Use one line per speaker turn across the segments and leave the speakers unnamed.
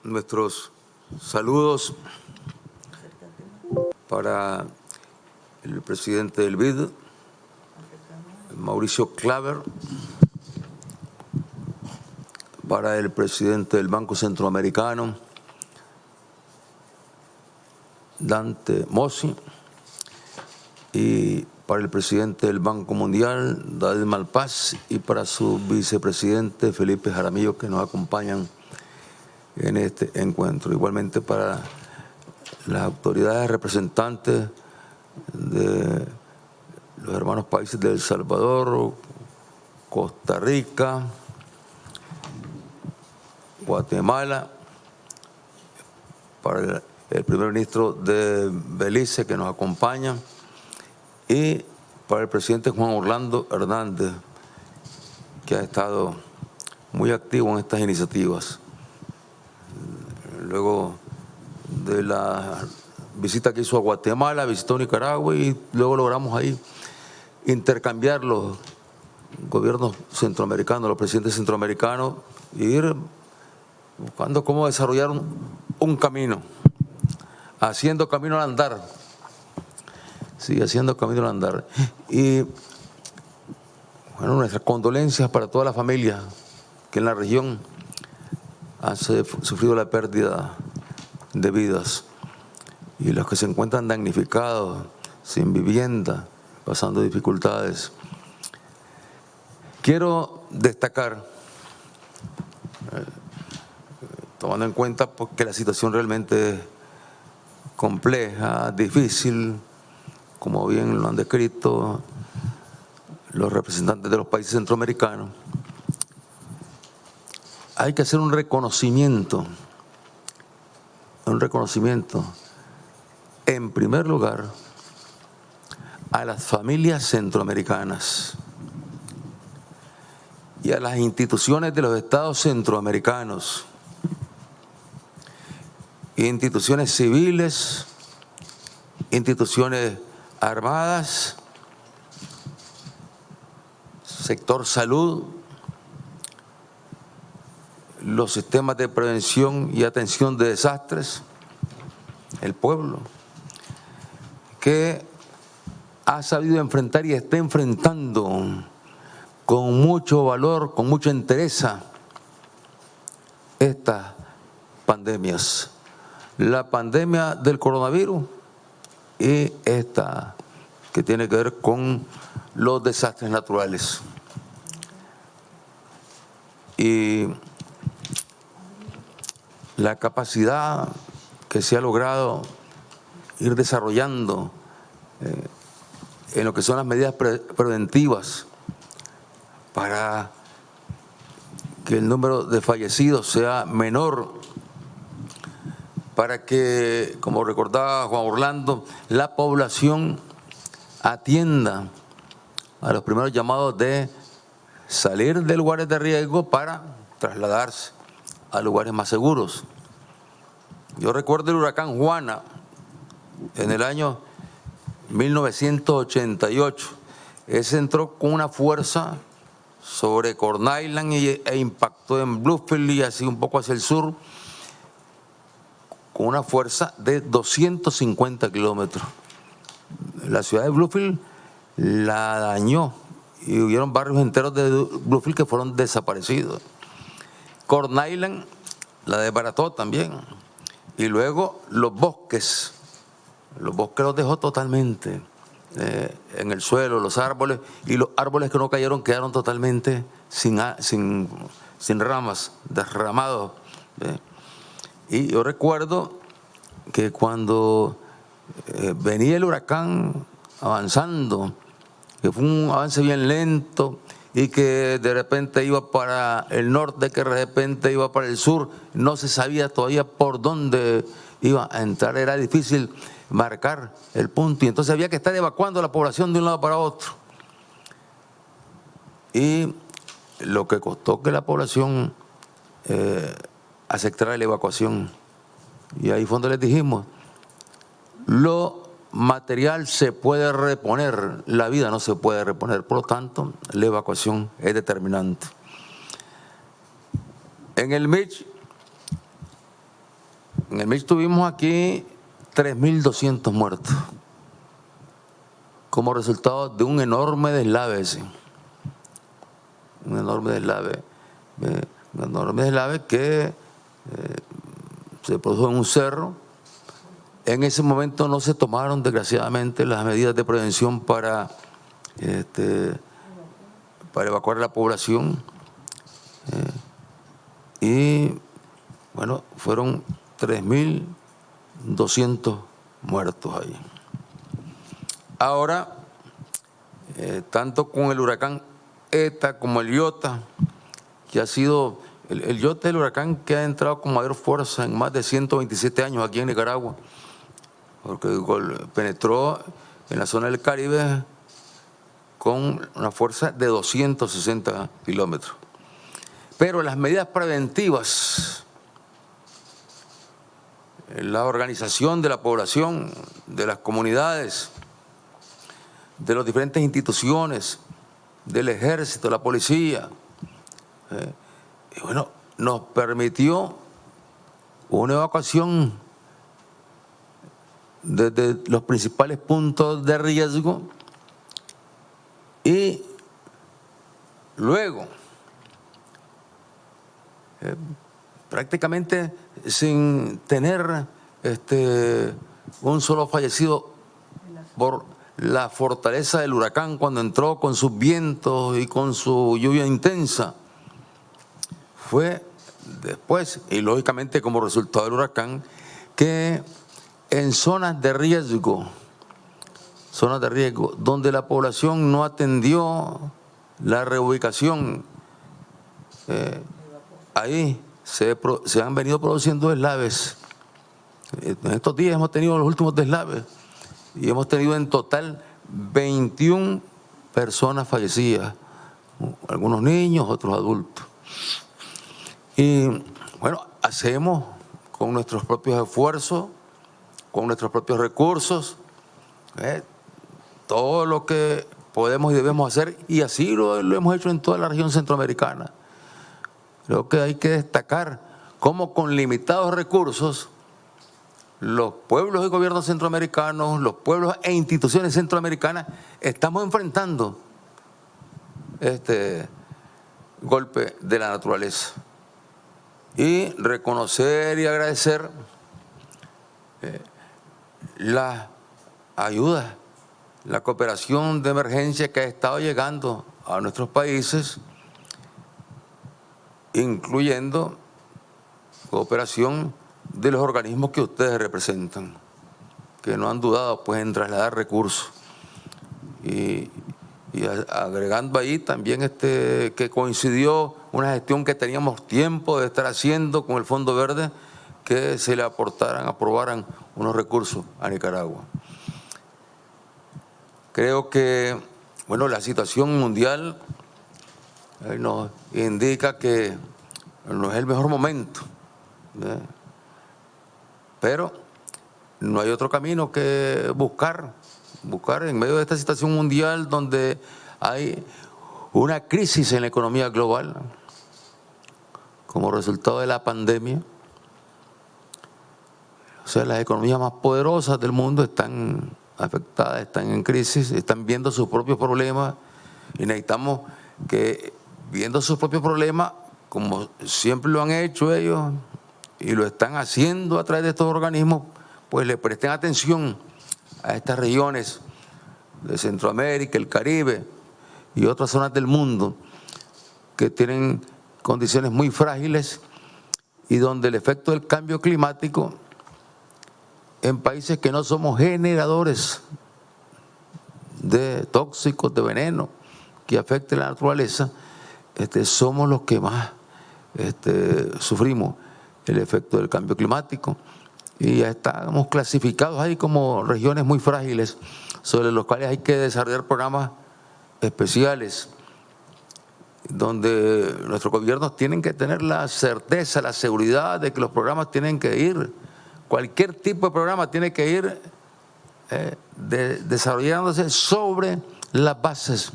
nuestros saludos para el presidente del BID, Mauricio Claver, para el presidente del Banco Centroamericano, Dante Mossi, y para el presidente del Banco Mundial, David Malpass, y para su vicepresidente, Felipe Jaramillo, que nos acompañan en este encuentro. Igualmente para las autoridades representantes de los hermanos países de El Salvador, Costa Rica, Guatemala, para el primer ministro de Belice, que nos acompaña, y para el presidente Juan Orlando Hernández, que ha estado muy activo en estas iniciativas. Luego de la visita que hizo a Guatemala, visitó Nicaragua y luego logramos ahí intercambiar los gobiernos centroamericanos, los presidentes centroamericanos, y ir buscando cómo desarrollar un camino, haciendo camino al andar. Sí, haciendo camino al andar. Y bueno, nuestras condolencias para toda la familia que en la región han sufrido la pérdida de vidas y los que se encuentran damnificados, sin vivienda, pasando dificultades. Quiero destacar, tomando en cuenta que la situación realmente es compleja, difícil, como bien lo han descrito los representantes de los países centroamericanos, hay que hacer un reconocimiento, en primer lugar, a las familias centroamericanas y a las instituciones de los estados centroamericanos, instituciones civiles, instituciones armadas, sector salud, los sistemas de prevención y atención de desastres, el pueblo, que ha sabido enfrentar y está enfrentando con mucho valor, con mucha entereza estas pandemias. La pandemia del coronavirus y esta que tiene que ver con los desastres naturales. Y la capacidad que se ha logrado ir desarrollando en lo que son las medidas preventivas para que el número de fallecidos sea menor, para que, como recordaba Juan Orlando, la población atienda a los primeros llamados de salir de lugares de riesgo para trasladarse a lugares más seguros. Yo recuerdo el huracán Juana en el año 1988. Ese entró con una fuerza sobre Corn Island e impactó en Bluefield y así un poco hacia el sur, con una fuerza de 250 kilómetros. La ciudad de Bluefield la dañó y hubieron barrios enteros de Bluefield que fueron desaparecidos. Corn Island la desbarató también. Y luego los bosques los dejó totalmente en el suelo, los árboles, y los árboles que no cayeron quedaron totalmente sin ramas, derramados. Y yo recuerdo que cuando venía el huracán avanzando, que fue un avance bien lento y que de repente iba para el norte, que de repente iba para el sur, no se sabía todavía por dónde iba a entrar, era difícil marcar el punto y entonces había que estar evacuando a la población de un lado para otro. Y lo que costó que la población aceptara la evacuación. Y ahí fue donde les dijimos, lo material se puede reponer, la vida no se puede reponer, por lo tanto la evacuación es determinante. En el Mitch En el Mitch tuvimos aquí 3.200 muertos como resultado de un enorme deslave ese. Un enorme deslave que se produjo en un cerro. En ese momento no se tomaron, desgraciadamente, las medidas de prevención para evacuar a la población. Y bueno, fueron 3.200 muertos ahí. Ahora, tanto con el huracán ETA como el Iota, que ha sido, el Iota es el huracán que ha entrado con mayor fuerza en más de 127 años aquí en Nicaragua, porque penetró en la zona del Caribe con una fuerza de 260 kilómetros. Pero las medidas preventivas, la organización de la población, de las comunidades, de las diferentes instituciones, del ejército, la policía, y bueno, nos permitió una evacuación desde los principales puntos de riesgo y luego prácticamente sin tener un solo fallecido por la fortaleza del huracán cuando entró con sus vientos y con su lluvia intensa. Fue después, y lógicamente como resultado del huracán, que en zonas de riesgo, donde la población no atendió la reubicación, ahí se han venido produciendo deslaves. En estos días hemos tenido los últimos deslaves y hemos tenido en total 21 personas fallecidas, algunos niños, otros adultos. Y bueno, hacemos con nuestros propios esfuerzos, con nuestros propios recursos, todo lo que podemos y debemos hacer, y así lo hemos hecho en toda la región centroamericana. Creo que hay que destacar cómo con limitados recursos los pueblos y gobiernos centroamericanos, los pueblos e instituciones centroamericanas estamos enfrentando este golpe de la naturaleza. Y reconocer y agradecer la ayuda, la cooperación de emergencia que ha estado llegando a nuestros países, incluyendo cooperación de los organismos que ustedes representan, que no han dudado pues en trasladar recursos. Y agregando ahí también que coincidió una gestión que teníamos tiempo de estar haciendo con el Fondo Verde, que se le aprobaran unos recursos a Nicaragua. Creo que, bueno, la situación mundial nos indica que no es el mejor momento, pero no hay otro camino que buscar en medio de esta situación mundial donde hay una crisis en la economía global como resultado de la pandemia. O sea, las economías más poderosas del mundo están afectadas, están en crisis, están viendo sus propios problemas y necesitamos que, viendo sus propios problemas, como siempre lo han hecho ellos y lo están haciendo a través de estos organismos, pues le presten atención a estas regiones de Centroamérica, el Caribe y otras zonas del mundo que tienen condiciones muy frágiles y donde el efecto del cambio climático en países que no somos generadores de tóxicos, de veneno que afecten la naturaleza, somos los que más sufrimos el efecto del cambio climático. Y ya estamos clasificados ahí como regiones muy frágiles sobre los cuales hay que desarrollar programas especiales donde nuestros gobiernos tienen que tener la certeza, la seguridad de que los programas tienen que ir, cualquier tipo de programa tiene que ir desarrollándose sobre las bases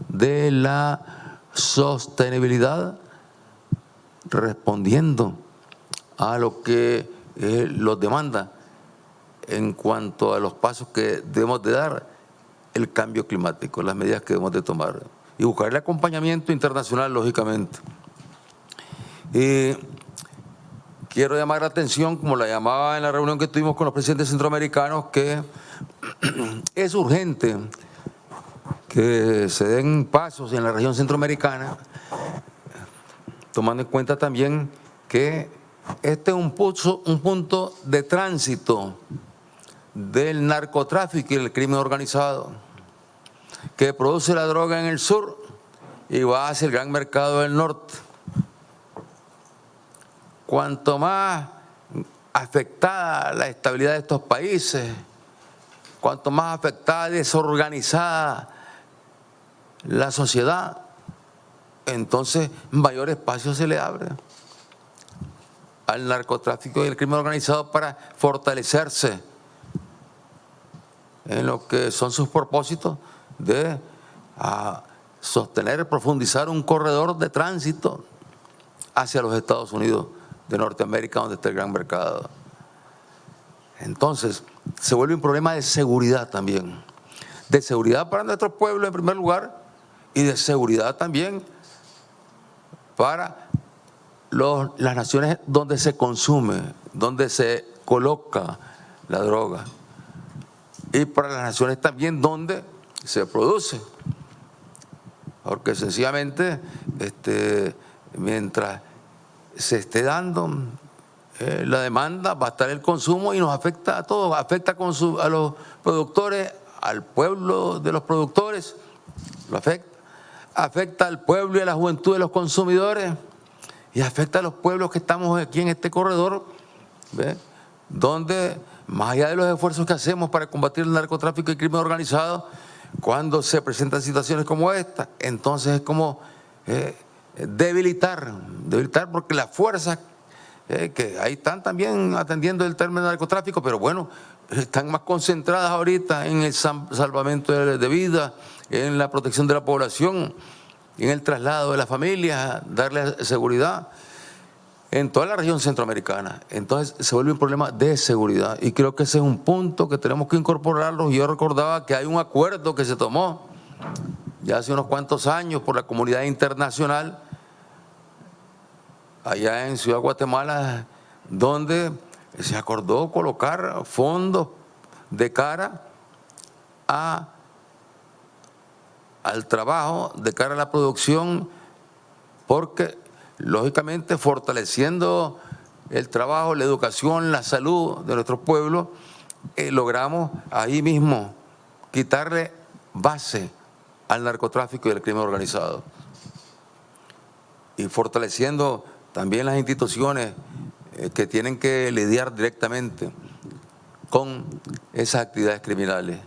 de la sostenibilidad, respondiendo a lo que los demanda en cuanto a los pasos que debemos de dar, el cambio climático, las medidas que debemos de tomar y buscar el acompañamiento internacional, lógicamente. Quiero llamar la atención, como la llamaba en la reunión que tuvimos con los presidentes centroamericanos, que es urgente que se den pasos en la región centroamericana, tomando en cuenta también que este es un punto de tránsito del narcotráfico y el crimen organizado, que produce la droga en el sur y va hacia el gran mercado del norte. Cuanto más afectada la estabilidad de estos países, cuanto más afectada y desorganizada la sociedad, entonces mayor espacio se le abre al narcotráfico y el crimen organizado para fortalecerse en lo que son sus propósitos de sostener, profundizar un corredor de tránsito hacia los Estados Unidos de Norteamérica, donde está el gran mercado. Entonces, se vuelve un problema de seguridad también, de seguridad para nuestros pueblos en primer lugar y de seguridad también para las naciones donde se consume, donde se coloca la droga, y para las naciones también donde se produce, porque sencillamente mientras se esté dando la demanda, va a estar el consumo y nos afecta a todos, afecta a los productores, al pueblo de los productores, lo afecta al pueblo y a la juventud de los consumidores, y afecta a los pueblos que estamos aquí en este corredor, ¿ve? Donde, más allá de los esfuerzos que hacemos para combatir el narcotráfico y el crimen organizado, cuando se presentan situaciones como esta, entonces es como debilitar, porque las fuerzas que ahí están también atendiendo el término narcotráfico, pero bueno, están más concentradas ahorita en el salvamento de vida, en la protección de la población, en el traslado de las familias, darle seguridad en toda la región centroamericana. Entonces se vuelve un problema de seguridad y creo que ese es un punto que tenemos que incorporarlo. Yo recordaba que hay un acuerdo que se tomó ya hace unos cuantos años por la comunidad internacional allá en Ciudad Guatemala, donde se acordó colocar fondos de cara al trabajo, de cara a la producción, porque lógicamente fortaleciendo el trabajo, la educación, la salud de nuestros pueblos, logramos ahí mismo quitarle base al narcotráfico y al crimen organizado. Y fortaleciendo también las instituciones que tienen que lidiar directamente con esas actividades criminales.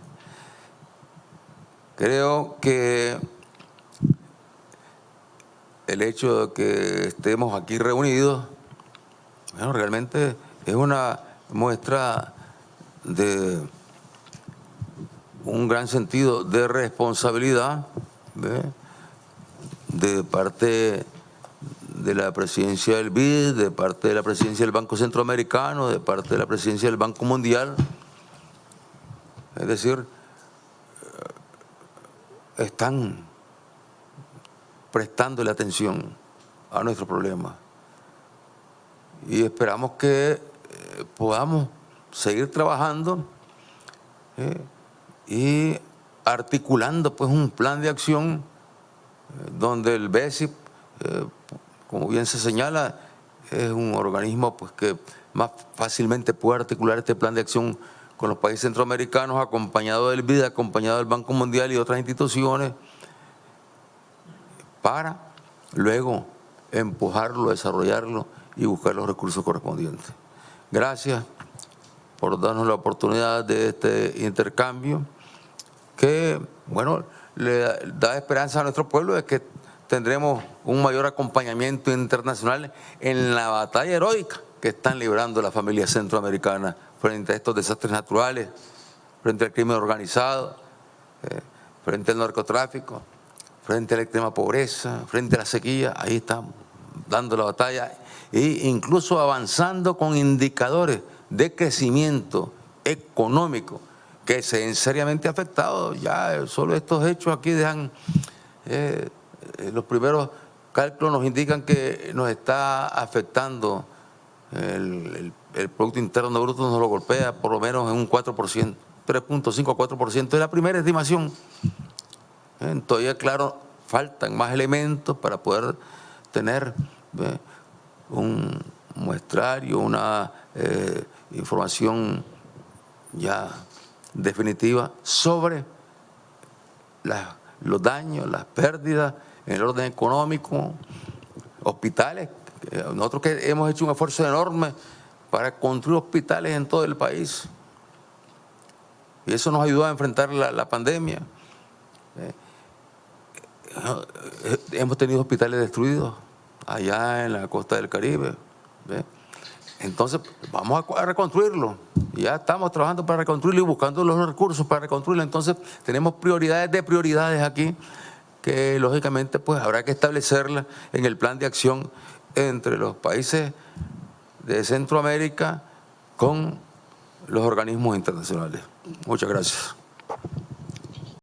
Creo que el hecho de que estemos aquí reunidos, bueno, realmente es una muestra de un gran sentido de responsabilidad, ¿ve?, de parte de la presidencia del BID, de parte de la presidencia del Banco Centroamericano, de parte de la presidencia del Banco Mundial. Es decir, están prestándole atención a nuestro problema y esperamos que podamos seguir trabajando y articulando pues un plan de acción donde el BESIP, como bien se señala, es un organismo pues que más fácilmente puede articular este plan de acción con los países centroamericanos, acompañado del BID, acompañado del Banco Mundial y otras instituciones, para luego empujarlo, desarrollarlo y buscar los recursos correspondientes. Gracias por darnos la oportunidad de este intercambio que, bueno, le da esperanza a nuestro pueblo de que tendremos un mayor acompañamiento internacional en la batalla heroica que están librando las familias centroamericanas frente a estos desastres naturales, frente al crimen organizado, frente al narcotráfico, frente a la extrema pobreza, frente a la sequía. Ahí estamos dando la batalla e incluso avanzando con indicadores de crecimiento económico que se ven seriamente afectados. Ya solo estos hechos aquí dejan, los primeros cálculos nos indican que nos está afectando el Producto Interno Bruto, nos lo golpea por lo menos en un 4%, 3.5 a 4%, es la primera estimación. Todavía, claro, faltan más elementos para poder tener un muestrario, una información ya definitiva sobre los daños, las pérdidas en el orden económico, hospitales. Nosotros que hemos hecho un esfuerzo enorme para construir hospitales en todo el país, y eso nos ayudó a enfrentar la pandemia. Hemos tenido hospitales destruidos allá en la costa del Caribe. Entonces, vamos a reconstruirlo. Ya estamos trabajando para reconstruirlo y buscando los recursos para reconstruirlo. Entonces, tenemos prioridades de prioridades aquí que, lógicamente, pues habrá que establecerlas en el plan de acción entre los países de Centroamérica con los organismos internacionales. Muchas gracias.